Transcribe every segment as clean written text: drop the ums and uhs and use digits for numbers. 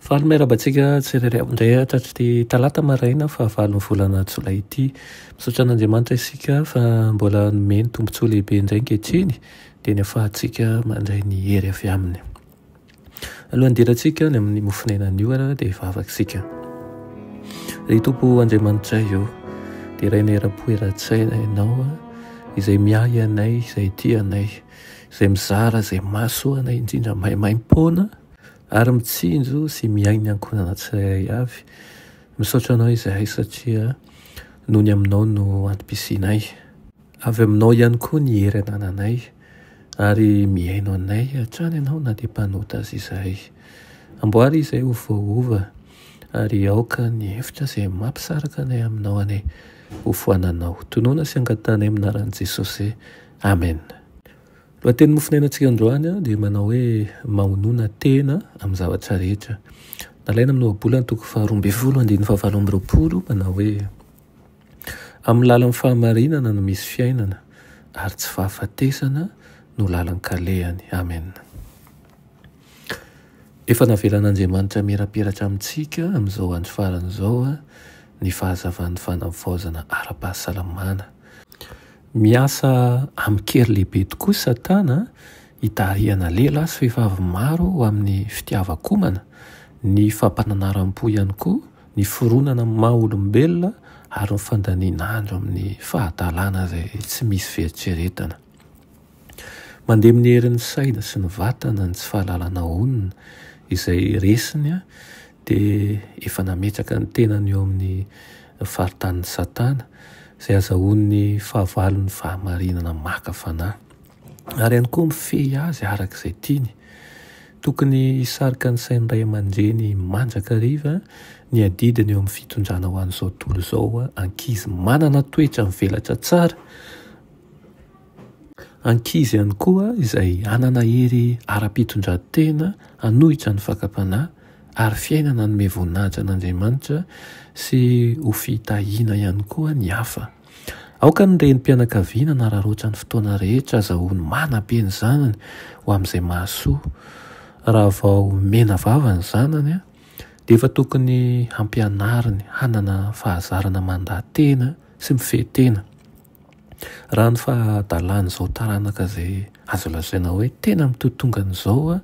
Fahameraba-tsika tsirairay indray tratry talata maraina fa 9 volana jolay ity. Misaotra an'Andriamanitra isika fa mbola nomeny tombontsoa lehibe indray ankehitriny dia ny ahafahantsika mandray ny hery avy aminy. Alohan'ny dirantsika ny amin'ny mofonenan'io dia vavaka isika. Ry Tompo Andriamanitra io dia iray ny era-po era-tsaina ianao izay miahy anay, izay tia anay, izay mizara, izay mahasoa anay indrindra maimaimpona ary mitsinjo sy miainy ankonana tsirairay avy. Misaotra anao izahay satria noho ny aminao no antom-pisianay. Avy aminao ihany koa ny hery anananay ary miaino anay hatrany ianao na dia mpanota azy izahay. Amboary izay ho voaova ary aoka ny hevitra izay mampisaraka anay aminao anay ho foananao. Tonoana sy angatanay amin'ny anaran'i Jesosy. Amen. Lohateny mofonenantsika androany dia manao hoe mahonona tena amin'ny zavatra rehetra. Nalaina amin'ny ohabolana toko 12:7-20 manao hoe amin'ny lalan'ny fahamarinana no misy fiainana ary tsy fahafatesana no lalan'ny kalehany. Amen. Efa navelan'Andriamanitra miraperatra amintsika amin'izao andro faran'izao ny fahazavan'ny fanavaozana ara-pahasalamana. Miasa amin'ny kery lehibe tokoa Satana hitarihana lehilahy sy vehivavy maro ho amin'ny fitiavan-komana, ny fampananaram-po ihany koa, ny foronana maha olombelona ary ny fandaniana andro amin'ny fahatalana izay tsy misy fieritreretana. Mandeha amin'ny herin'ny saina sy ny vatana ny tsy fahalalana onona izay resiny dia efa nametraka ny tenany eo amin'ny faritanin'ny Satana izay azahoan'ny fahavalon'ny fahamarinana maka fanahy ary ihany koa mifehy azy araka izay tiany. Tokony hisarika ny sain'ny ray aman-dreny mandrakariva ny adidiny eo amin'ny fitondrana ho an'izao tontolo izao ankizy manana toetra mivelatra tsara, ankizy ihany koa izay anana hery ara-pitondran-tena hanohitra ny fakapanahy ary fiainana ny voninahitra an'Andriamanitra sy ho fitahiana ihany koa ny hafa. Aoka ny renim-pianakaviana nararoatra ny fotoana rehetra azahoany manabe ny zanany ho amin'izay mahasoa. Raha vao mena vava ny zanany dia efa tokony hampianariny hanana fahazarana mandahan-tena sy mifehy-tena. Raha ny fahadalany izao taranaka izay azo lazaina hoe tena mitotongan'izao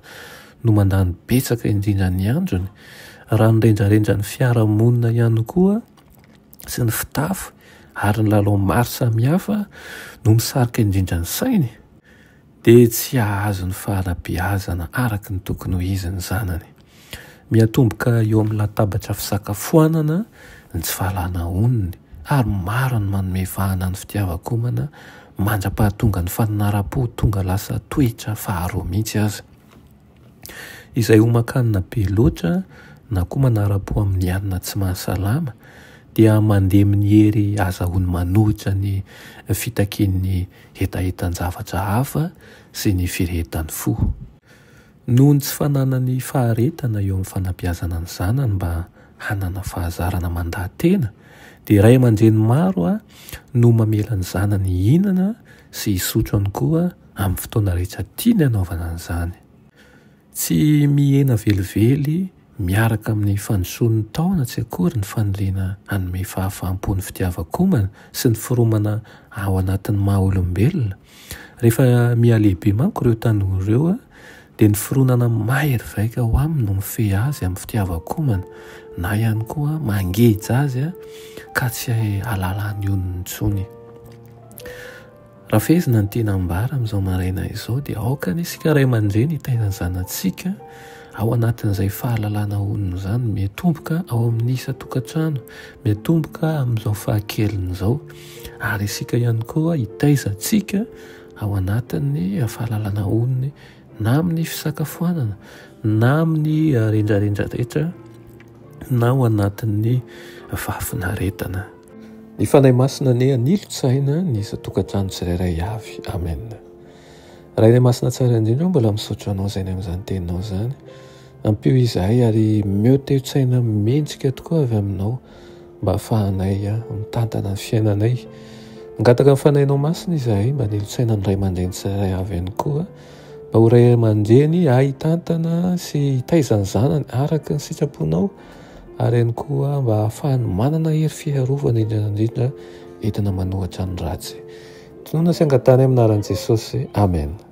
no mandany betsaka indrindra ny androny, raha ny rendrarendra ny fiarahamonina ihany koa sy ny fitafy ary ny lalao maro samihafa no misarika indrindra ny sainy, dia tsy hahazo ny fahalabeazana araka ny tokony ho izy ny zanany. Miatomboka eo amin'ny latabatra fisakafoanana ny tsy fahalana onony ary maro ny manome vahana ny fitiavan-komana mandra-pahatonga ny fananaram-po tonga lasa toetra faharoa mihitsy aza. Izay homan-kanina be loatra na koa manara-po amin'ny anina tsy mahasalama dia mandeha amin'ny hery azahoany manohitra ny fitakian'ny etaetan-javatra hafa sy ny firehetan'ny fo. Noho ny tsy fananany faharetana eo amin'ny fanabeazana ny zanany mba hanana fahazarana mandahan-tena dia ray aman-dreny maro no mamela ny zanany hihinana sy hisotro ihany koa amin'ny fotoana rehetra tiany hanaovana an'izany. Tsy mihena velively miaraka amin'ny fandrosoan'ny taona tsy akory ny faniriana hanome fahafaham-pon'ny fitiavan-komana sy ny firomana ao anatin'ny maha olombelona. Rehefa miha-lehibe manko ireo tanora ireo dia ny fironana mahery vaika ho aminy no mifehy azy amin'ny fitiavan-komana na ihany koa mangeja azy ka tsy halalany onony intsony. Raha fehezina ny tena ambara amin'izao maraina izao dia aokany isika ray aman-dreny hitaizana zanantsika ao anatin'izay fahalalana onony izany, miatomboka ao amin'ny isa-tokantrano, miatomboka amin'izao fahakeliny izao ary isika ihany koa hitaizantsika ao anatin'ny fahalalana onony na amin'ny fisakafoanana na amin'ny rendrarendra rehetra na ao anatin'ny fahafinaretana. Ny fanahy masina ane anilo-tsaina ny isa-tokantrano tsirairay avy. Amen. Raha ilay masina tsara indrindra mbola misaotra anao izay amin'izany teninao izany. Ampio izahay ary meo teo-tsaina mendrika tokoa avy aminao mba ahafahanay mitantana ny fiainanay. Ngataka mifanainao masina izahay mba nilotsaina ny ray aman-dreny tsiray avy ihany koa mba ho ray aman-dreny ahitantana sy hitaizany zanany araka ny sitraponao, ary ihany koa mba ahafahany manana hery fiarovana indrindra entina manohatra ny ratsy. Tonoana sy angatany aminaran'i Jesosy. Amen.